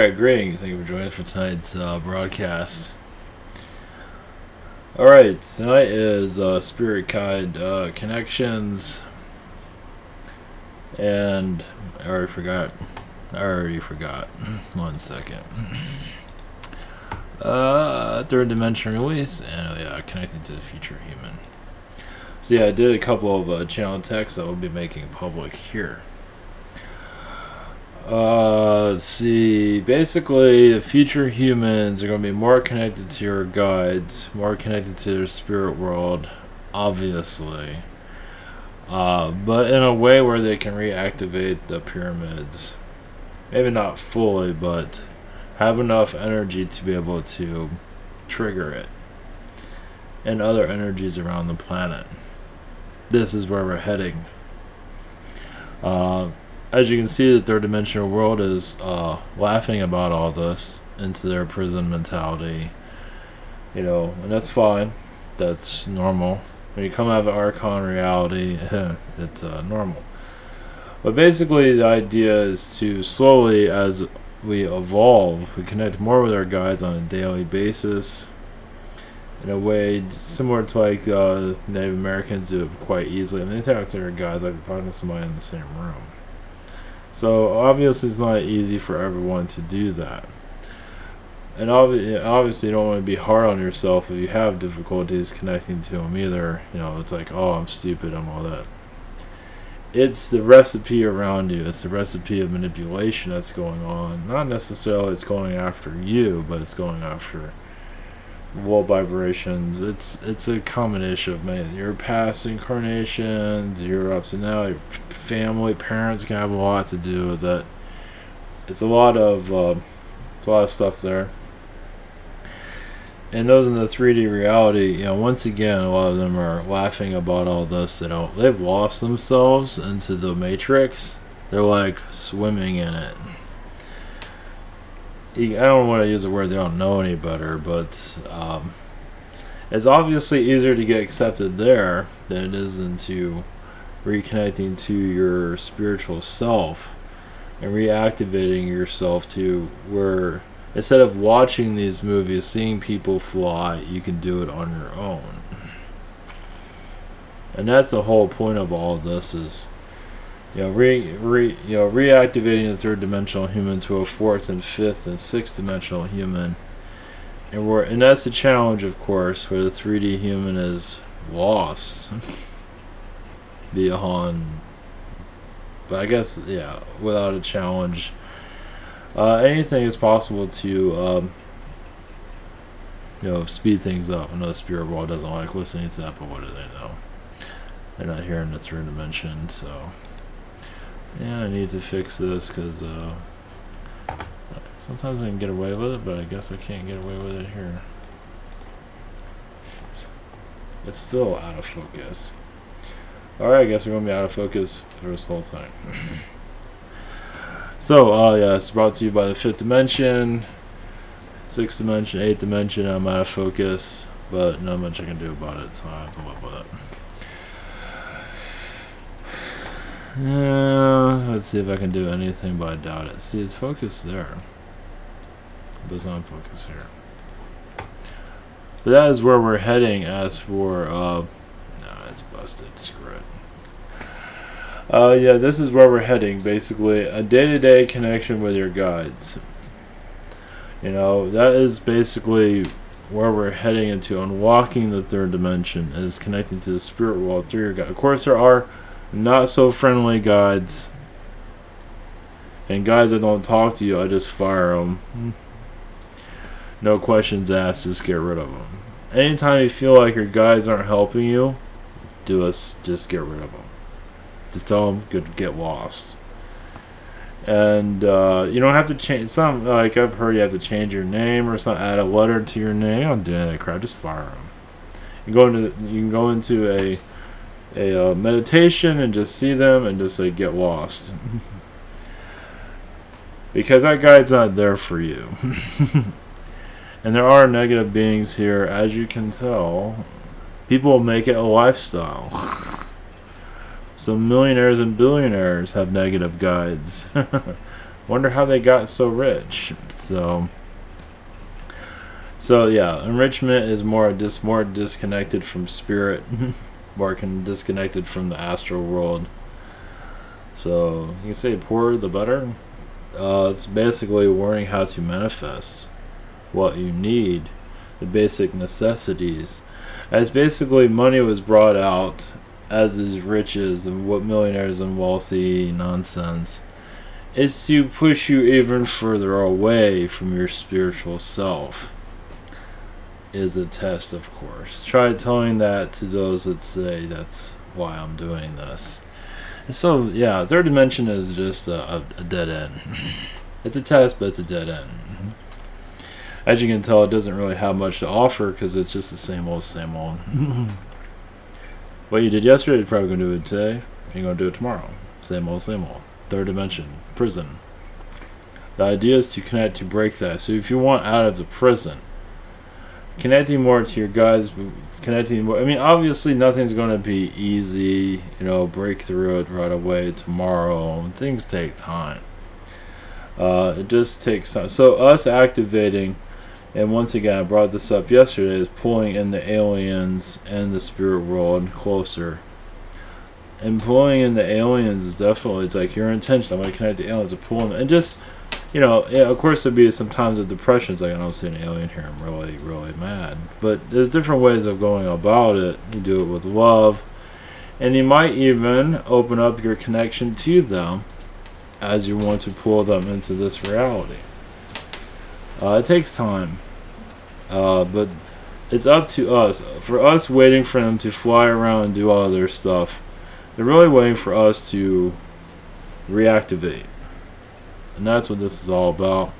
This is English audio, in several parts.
Alright, greetings. Thank you for joining us for tonight's broadcast. Alright, tonight is Spirit Guide Connections. And I already forgot. 1 second. Third dimension release, and connecting to the future human. So yeah, I did a couple of channel texts that we'll be making public here. Let's see. Basically, the future humans are going to be more connected to your guides, more connected to their spirit world, obviously. But in a way where they can reactivate the pyramids. Maybe not fully, but have enough energy to be able to trigger it. And other energies around the planet. This is where we're heading. As you can see, the third dimensional world is laughing about all this into their prison mentality, and that's fine. That's normal. When you come out of Archon reality, it's normal. But basically, the idea is to slowly, as we evolve, we connect more with our guides on a daily basis. In a way similar to like Native Americans do it quite easily. And they talk to their guides like they're talking to somebody in the same room. So obviously it's not easy for everyone to do that. And obviously you don't want to be hard on yourself if you have difficulties connecting to them either. It's like, oh, I'm stupid, I'm all that. It's the recipe around you. It's the recipe of manipulation that's going on. Not necessarily it's going after you, but it's going after world vibrations. It's a combination of your past incarnations, your ups and downs, your family, parents can have a lot to do with it. It's a lot of stuff there. And those in the 3D reality, once again, a lot of them are laughing about all this. They've lost themselves into the matrix. They're like swimming in it. I don't want to use the word they don't know any better, but it's obviously easier to get accepted there than it is into reconnecting to your spiritual self and reactivating yourself to where instead of watching these movies, seeing people fly, you can do it on your own. And that's the whole point of all of this is reactivating the third dimensional human to a fourth and fifth and sixth dimensional human, and that's the challenge, of course, where the 3D human is lost beyond. But I guess without a challenge, anything is possible to speed things up. I know the spirit world doesn't like listening to that, but what do they know? They're not here in the third dimension, so. Yeah, I need to fix this because sometimes I can get away with it, but I guess I can't get away with it here. It's still out of focus. Alright, I guess we're going to be out of focus for this whole thing. So, it's brought to you by the 5th dimension, 6th dimension, 8th dimension. I'm out of focus, but not much I can do about it, so I have to live with it. Let's see if I can do anything, but I doubt it. See, it's focused there. It does not focus here. But that is where we're heading as for, no, it's busted. Screw it. This is where we're heading. Basically, a day-to-day connection with your guides. That is basically where we're heading into. Unlocking the third dimension is connecting to the spirit world through your guide. Of course, there are not so friendly guides, and guys that don't talk to you, I just fire them. No questions asked, just get rid of them. Anytime you feel like your guides aren't helping you, just get rid of them. Just tell them get lost. And you don't have to change. Some like I've heard you have to change your name or something, add a letter to your name. Don't do that crap. Just fire them. You can go into a meditation and just see them and just like get lost. Because that guide's not there for you. And there are negative beings here, as you can tell. People make it a lifestyle. Some millionaires and billionaires have negative guides. Wonder how they got so rich. So yeah, enrichment is more disconnected from spirit, more disconnected from the astral world. So you can say poorer the better. It's basically learning how to manifest what you need, the basic necessities. As basically money was brought out, as is riches and what millionaires and wealthy nonsense, is to push you even further away from your spiritual self. Is a test, of course. Try telling that to those that say that's why I'm doing this. And so, yeah, third dimension is just a dead end. It's a test, but it's a dead end. As you can tell, it doesn't really have much to offer because it's just the same old, same old. What you did yesterday, you're probably going to do it today. And you're going to do it tomorrow. Same old, same old. Third dimension. Prison. The idea is to connect to break that. So if you want out of the prison, connecting more to your guides, connecting more. I mean, obviously nothing's going to be easy, you know, break through it right away tomorrow. Things take time. It just takes time. So us activating, and once again, I brought this up yesterday, is pulling in the aliens and the spirit world closer. And pulling in the aliens is definitely, it's like your intention. I'm going to connect the aliens to pull them. And just, you know, yeah, of course there'd be sometimes a depression. It's like, I don't see an alien here. I'm really, really mad. But there's different ways of going about it. You do it with love. And you might even open up your connection to them as you want to pull them into this reality. It takes time. But it's up to us. For us waiting for them to fly around and do all their stuff, they're really waiting for us to reactivate. And that's what this is all about.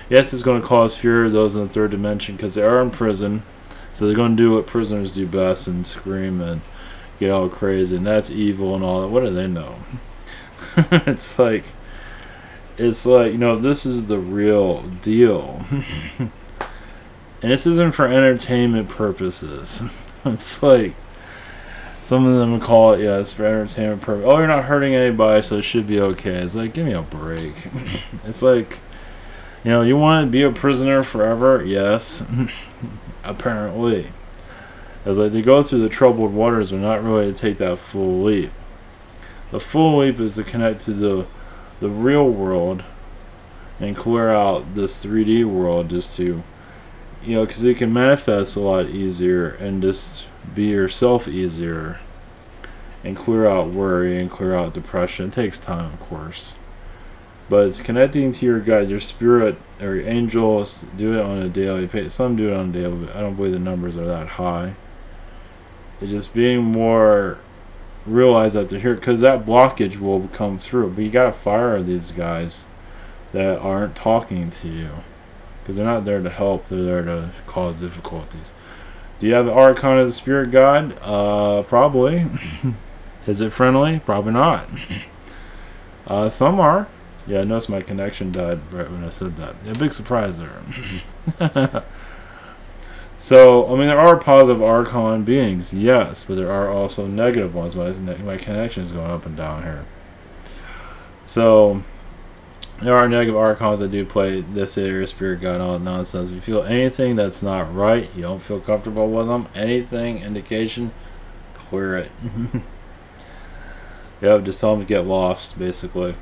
Yes, it's going to cause fear of those in the third dimension because they are in prison. So they're going to do what prisoners do best and scream and get all crazy. And that's evil and all that. What do they know? It's like, you know, this is the real deal. And this isn't for entertainment purposes. It's like, some of them call it, yeah, it's for entertainment purpose. Oh, you're not hurting anybody, so it should be okay. It's like, give me a break. It's like, you know, you want to be a prisoner forever? Yes. Apparently. It's like they go through the troubled waters, but not really to take that full leap. The full leap is to connect to the real world and clear out this 3D world just to, you know, because it can manifest a lot easier and just be yourself easier and clear out worry and clear out depression. It takes time, of course, but it's connecting to your guide, your spirit, or your angels. Do it on a daily basis. Some do it on a daily, but I don't believe the numbers are that high. It's just being more, realize that they're here, because that blockage will come through, but you gotta fire these guys that aren't talking to you, because they're not there to help, they're there to cause difficulties. Do you have the Archon as a spirit guide? Probably. Is it friendly? Probably not. Some are. Yeah, I noticed my connection died right when I said that. Yeah, big surprise there. So, I mean, there are positive Archon beings, yes, but there are also negative ones. My connection is going up and down here. So, there are negative Archons that do play this area, spirit guide, all that nonsense. If you feel anything that's not right, you don't feel comfortable with them, anything, indication, clear it. Yep, just tell them to get lost, basically.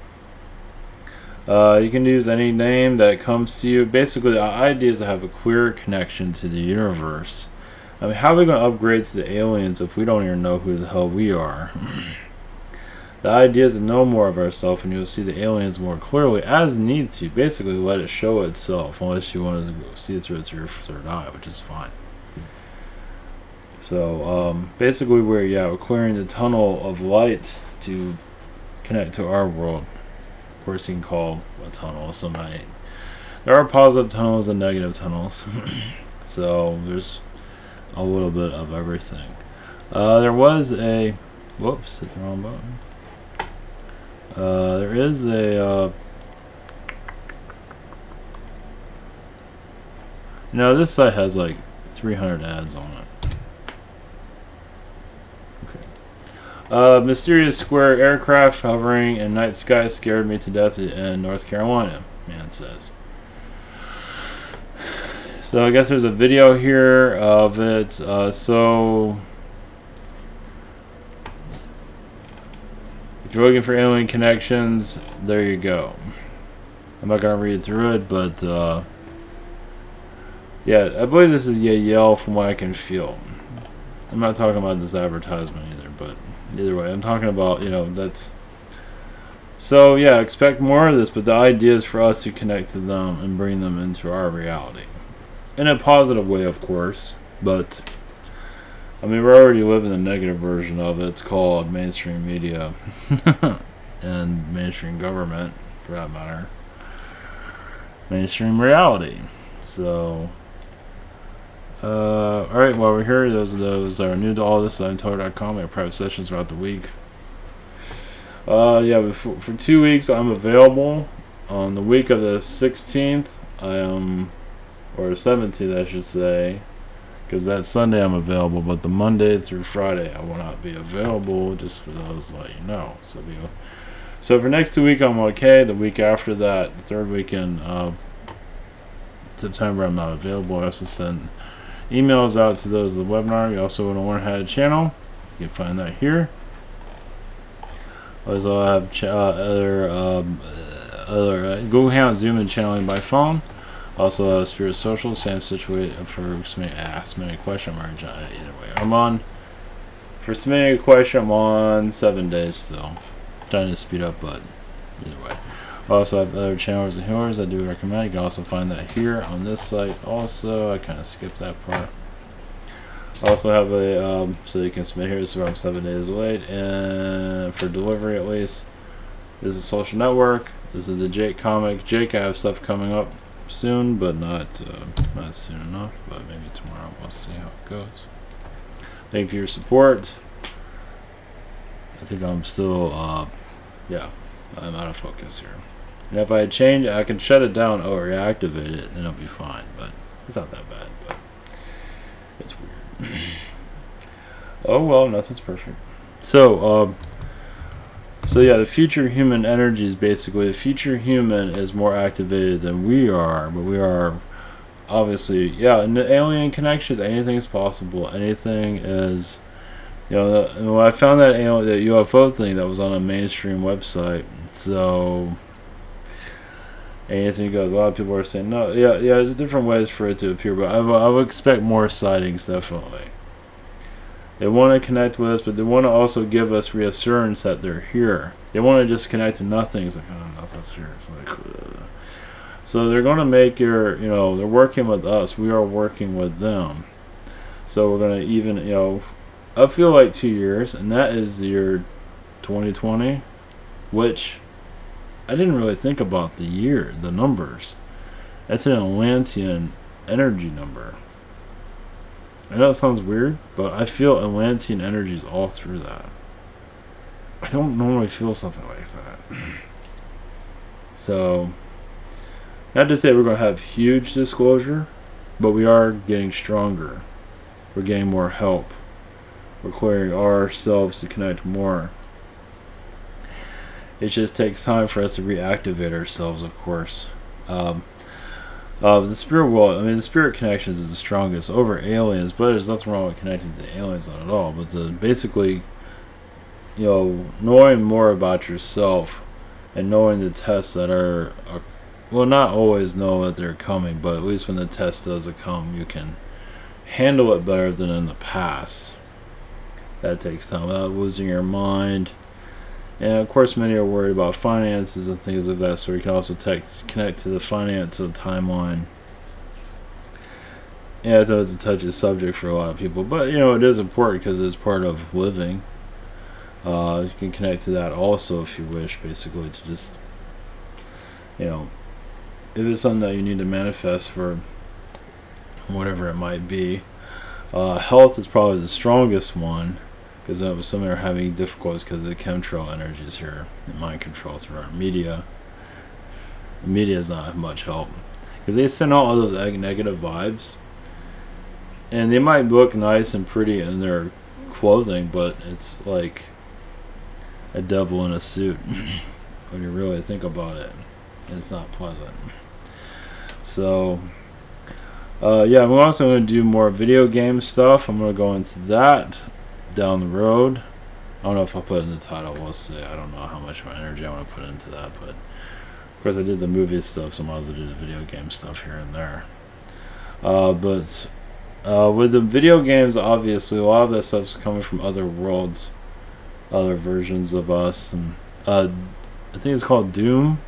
You can use any name that comes to you. Basically, the idea is to have a clear connection to the universe. I mean, how are we going to upgrade to the aliens if we don't even know who the hell we are? The idea is to know more of ourselves, and you'll see the aliens more clearly as need to. Basically, let it show itself, unless you want to see it through its third eye, which is fine. So, basically, we're clearing the tunnel of light to connect to our world. Of course, you can call a tunnel somebody. There are positive tunnels and negative tunnels. So, there's a little bit of everything. There was a... Whoops, hit the wrong button. There is a... this site has like 300 ads on it. Okay. Mysterious square aircraft hovering in night sky scared me to death in North Carolina, man says. So I guess there's a video here of it. So if you're looking for alien connections, there you go. I'm not gonna read through it, but yeah, I believe this is Yale from what I can feel. I'm not talking about this advertisement either, but either way, I'm talking about, you know, that's. So yeah, expect more of this, but the idea is for us to connect to them and bring them into our reality. In a positive way, of course, but I mean, we're already living the negative version of it. It's called mainstream media and mainstream government, for that matter. Mainstream reality. So, alright, while we're here, those are new to all this, IamTotal.com. I have private sessions throughout the week. Yeah, for 2 weeks, I'm available. On the week of the 16th, I am. Or 17th, I should say, because that Sunday I'm available, but the Monday through Friday I will not be available, just for those to let you know. So for next 2 weeks I'm okay. The week after that, the third weekend September, I'm not available. I also send emails out to those of the webinar. You also want to learn how to channel. You can find that here. I also have other Google Hangout, Zoom, and channeling by phone. Also, Spirit Social, same situation for submitting question. Either way, I'm on for submitting a question. I'm on 7 days still. Trying to speed up, but either way. I also have other channels and healers I do recommend. You can also find that here on this site. Also, I kind of skipped that part. I also have a so you can submit here. So I'm 7 days late, and for delivery at least. This is Social Network. This is the Jake comic. Jake, I have stuff coming up soon, but not soon enough, but maybe tomorrow. We'll see how it goes. Thank you for your support. I think I'm still yeah, I'm out of focus here, and if I change, I can shut it down or reactivate it and it'll be fine, but it's not that bad, but it's weird. Oh well, nothing's perfect. So so yeah, the future human energy is basically, the future human is more activated than we are, but we are obviously, yeah, in the alien connections, anything is possible. Anything is, you know, when I found that UFO thing that was on a mainstream website, so anything goes. A lot of people are saying, no, yeah, there's different ways for it to appear, but I would expect more sightings, definitely. They want to connect with us, but they want to also give us reassurance that they're here. They want to just connect to nothing. It's like, oh, nothing's here. It's like, so they're going to make your, you know, they're working with us. We are working with them. So we're going to even, you know, I feel like 2 years, and that is the year 2020, which I didn't really think about the year, the numbers. That's an Atlantean energy number. I know it sounds weird, but I feel Atlantean energies all through that. I don't normally feel something like that. So, not to say we're going to have huge disclosure, but we are getting stronger. We're getting more help. We're clearing ourselves to connect more. It just takes time for us to reactivate ourselves, of course. The spirit world, I mean, the spirit connections is the strongest over aliens, but there's nothing wrong with connecting to aliens, not at all. But basically, you know, knowing more about yourself and knowing the tests that are, well, not always know that they're coming, but at least when the test does come, you can handle it better than in the past. That takes time without losing your mind. And of course, many are worried about finances and things of that sort. You can also connect to the financial timeline. Yeah, it's a touchy subject for a lot of people, but you know, it is important because it's part of living. You can connect to that also if you wish, basically, to just, you know, if it's something that you need to manifest for whatever it might be. Health is probably the strongest one, because some are having difficulties because of the chemtrail energies here, and mind control through our media. The media is not much help, because they send out all those negative vibes, and they might look nice and pretty in their clothing, but it's like a devil in a suit when you really think about it. It's not pleasant. So yeah, I'm also going to do more video game stuff. I'm going to go into that down the road. I don't know if I'll put it in the title. We'll see. I don't know how much of my energy I want to put into that, but of course I did the movie stuff, so I might as well do the video game stuff here and there. But with the video games, obviously a lot of that stuff's coming from other worlds, other versions of us, and I think it's called Doom.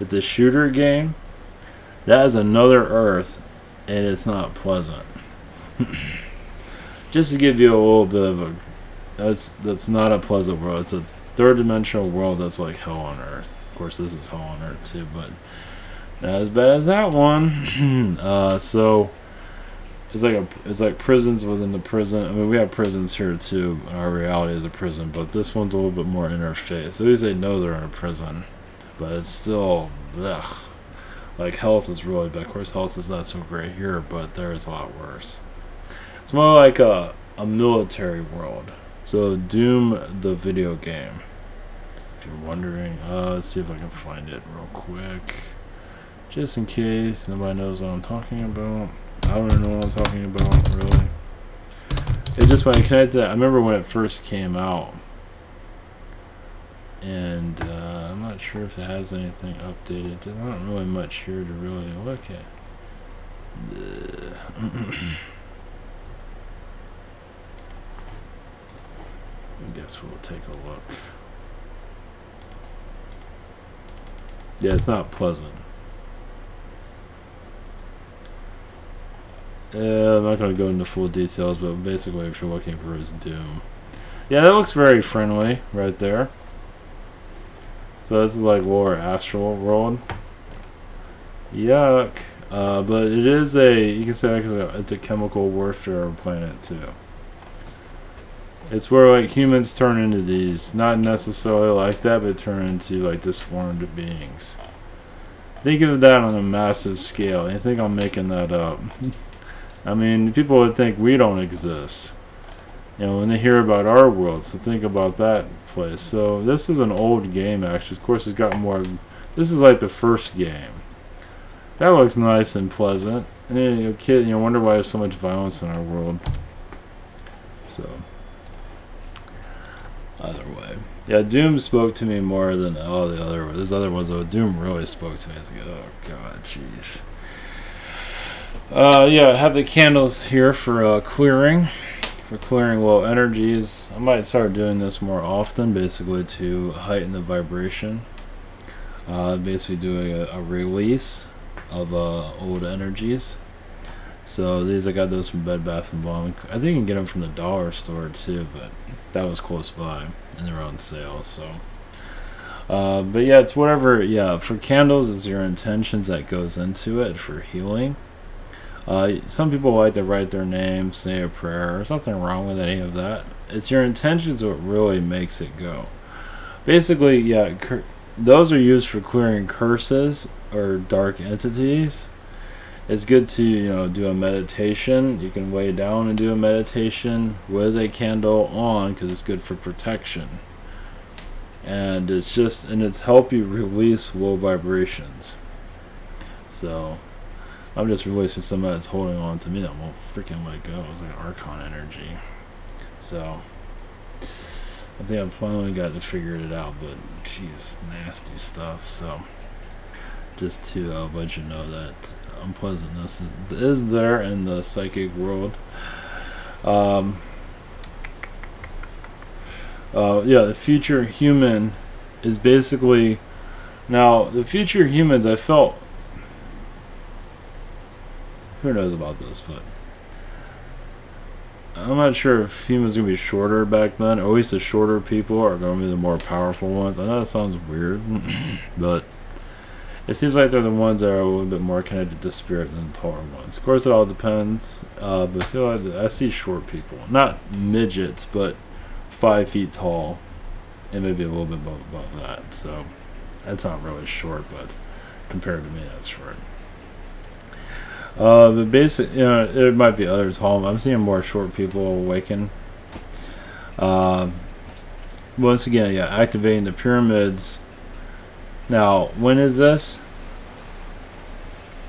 It's a shooter game. That is another Earth, and it's not pleasant. Just to give you a little bit of a, that's not a pleasant world. It's a third-dimensional world that's like hell on Earth. Of course, this is hell on Earth too, but not as bad as that one. So it's like prisons within the prison. I mean, we have prisons here too. Our reality is a prison, but this one's a little bit more interface. At least they know they're in a prison, but it's still, ugh. Like, health is really bad. Of course, health is not so great here, but there is a lot worse. It's more like a military world. So, Doom, the video game. If you're wondering, let's see if I can find it real quick. Just in case nobody knows what I'm talking about. I don't even know what I'm talking about, really. It just, when I connected that, I remember when it first came out. And I'm not sure if it has anything updated. There's not really much here to really look at. I guess we'll take a look. Yeah, it's not pleasant. I'm not going to go into full details, but basically if you're looking for his Doom. Yeah, that looks very friendly right there. So this is like lower astral world. Yuck. But it is you can say it's a chemical warfare planet too. It's where like humans turn into these, not necessarily like that, but turn into like disformed beings. Think of that on a massive scale. You think I'm making that up? I mean, people would think we don't exist, you know, when they hear about our world. So think about that place. So this is an old game, actually. Of course, it's got more. This is like the first game. That looks nice and pleasant. And then you wonder why there's so much violence in our world. So either way, yeah, Doom spoke to me more than all the other. There's other ones though. Doom really spoke to me. I was like, oh god, jeez. Yeah, I have the candles here for clearing. For clearing low energies. I might start doing this more often, basically to heighten the vibration. Basically doing a release of old energies. So these, I got those from Bed Bath & Beyond. I think you can get them from the dollar store too, but that was close by and they're on sale. So but yeah, it's whatever. Yeah, for candles, it's your intentions that goes into it for healing. Some people like to write their name, say a prayer. There's nothing wrong with any of that. It's your intentions what really makes it go. Basically, yeah, those are used for clearing curses or dark entities. It's good to, you know, do a meditation. You can lay down and do a meditation with a candle on because it's good for protection. And it's help you release low vibrations. So I'm just releasing somebody that's holding on to me that won't freaking let go. It's like Archon energy. So I think I've finally got to figure it out, but geez, nasty stuff. So just to let you know that unpleasantness is there in the psychic world. Yeah, the future human is basically, now the future humans, I felt, who knows about this, but I'm not sure if humans are going to be shorter back then, or at least the shorter people are going to be the more powerful ones. I know that sounds weird, but it seems like they're the ones that are a little bit more connected to spirit than the taller ones. Of course, it all depends, but I feel like I see short people. Not midgets, but 5 feet tall, and maybe a little bit above that. So that's not really short, but compared to me, that's short. The basic, you know, it might be others tall. I'm seeing more short people awaken. once again, yeah, activating the pyramids. Now, when is this?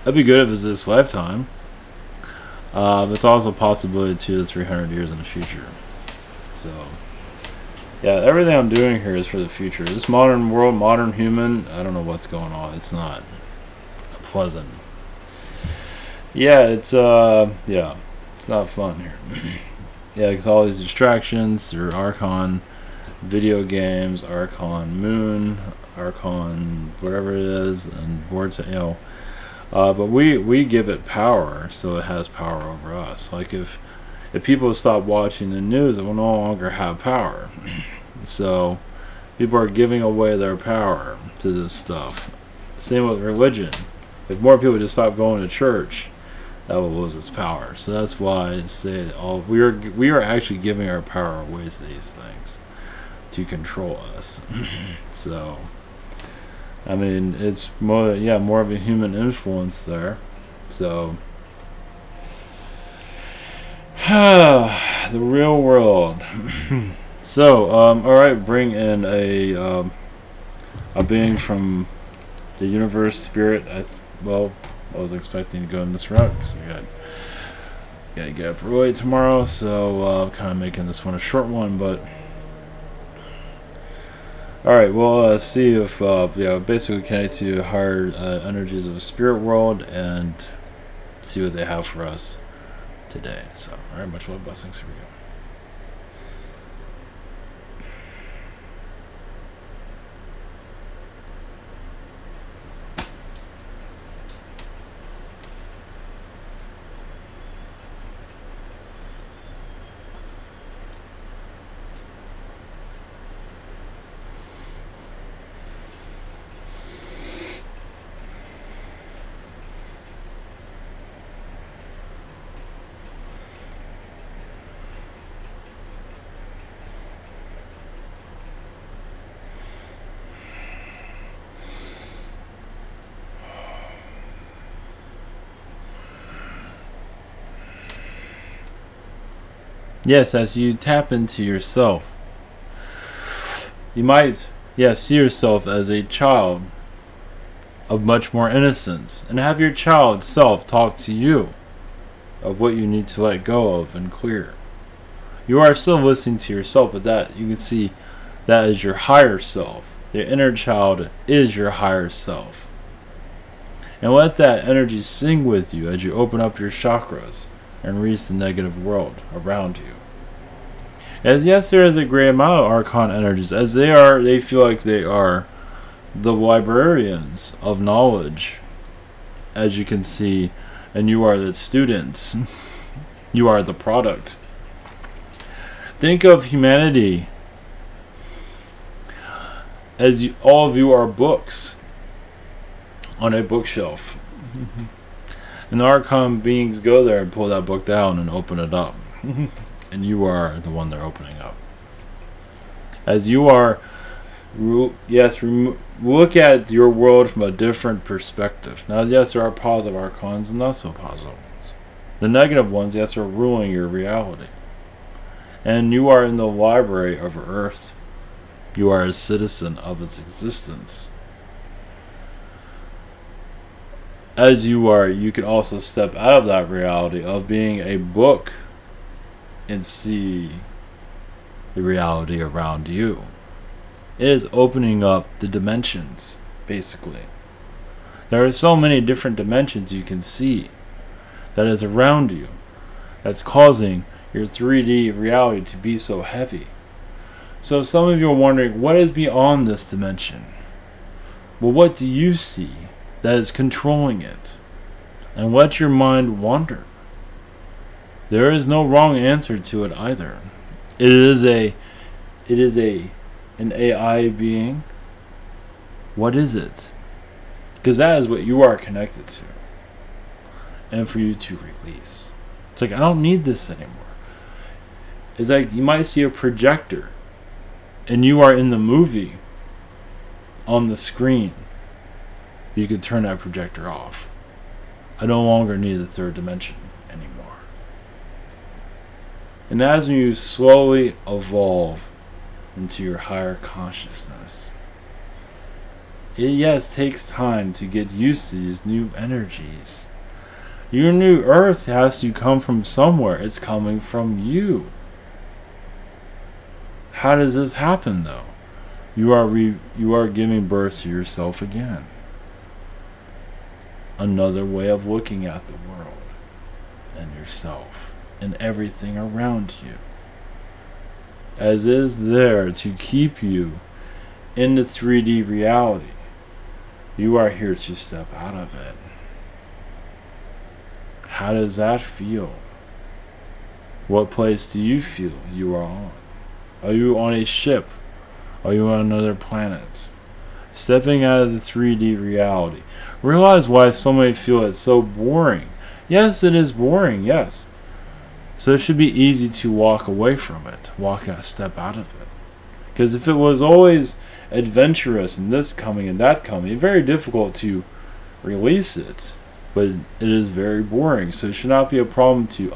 That'd be good if it's this lifetime. But it's also a possibility 200 to 300 years in the future. So, yeah, everything I'm doing here is for the future. This modern world, modern human, I don't know what's going on. It's not pleasant. Yeah, it's not fun here. Yeah, because all these distractions through Archon video games, Archon Moon, Archon whatever it is, and Vortex, you know. But we give it power, so it has power over us. Like if people stop watching the news, it will no longer have power. So people are giving away their power to this stuff. Same with religion. If more people just stop going to church, that will lose its power. So that's why I say we are actually giving our power away to these things to control us. So I mean, it's more of a human influence there. So the real world. So all right, bring in a being from the universe, spirit. I was expecting to go in this route because I gotta get up early tomorrow, so kind of making this one a short one, but alright, we'll see if basically connect to higher energies of the spirit world and see what they have for us today. So alright, much love, blessings. Here we go. Yes, as you tap into yourself, you might, see yourself as a child of much more innocence, and have your child self talk to you of what you need to let go of and clear. You are still listening to yourself, but that you can see that is your higher self. The inner child is your higher self. And let that energy sing with you as you open up your chakras and reach the negative world around you. As yes, there is a great amount of Archon energies, as they feel like they are the librarians of knowledge, as you can see, and you are the students. You are the product. Think of humanity as all of you are books on a bookshelf. And the Archon beings go there and pull that book down and open it up. And you are the one they're opening up. As you are, look at your world from a different perspective. Now, yes, there are positive Archons and not so positive ones. The negative ones, yes, are ruling your reality. And you are in the library of Earth. You are a citizen of its existence. As you are, you can also step out of that reality of being a book and see the reality around you. It is opening up the dimensions, basically. There are so many different dimensions you can see that is around you that's causing your 3D reality to be so heavy. So some of you are wondering, what is beyond this dimension? Well, what do you see that is controlling it? And let your mind wander. There is no wrong answer to it either. It is an AI being. What is it? Because that is what you are connected to. And for you to release. It's like, I don't need this anymore. It's like you might see a projector and you are in the movie on the screen. You could turn that projector off. I no longer need the third dimension anymore. And as you slowly evolve into your higher consciousness. It, yes, takes time to get used to these new energies. Your new earth has to come from somewhere. It's coming from you. How does this happen, though? You are giving birth to yourself again. Another way of looking at the world and yourself and everything around you, as is there to keep you in the 3D reality. You are here to step out of it. How does that feel? What place do you feel you are on? Are you on a ship? Are you on another planet? Stepping out of the 3D reality. Realize why so many feel it's so boring. Yes, it is boring, yes. So it should be easy to walk away from it. Step out of it. Because if it was always adventurous and this coming and that coming, it's very difficult to release it. But it is very boring. So it should not be a problem to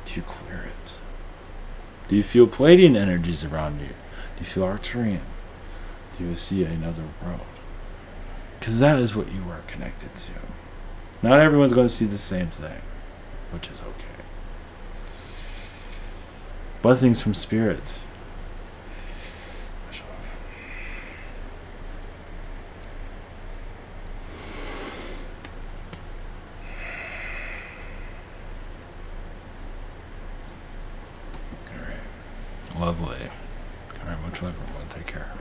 clear it. Do you feel Pleiadian energies around you? Do you feel Arcturian? Do you see another world? Because that is what you are connected to. Not everyone's going to see the same thing, which is okay. Blessings from Spirit. Alright. Lovely. Alright, much love everyone. Take care.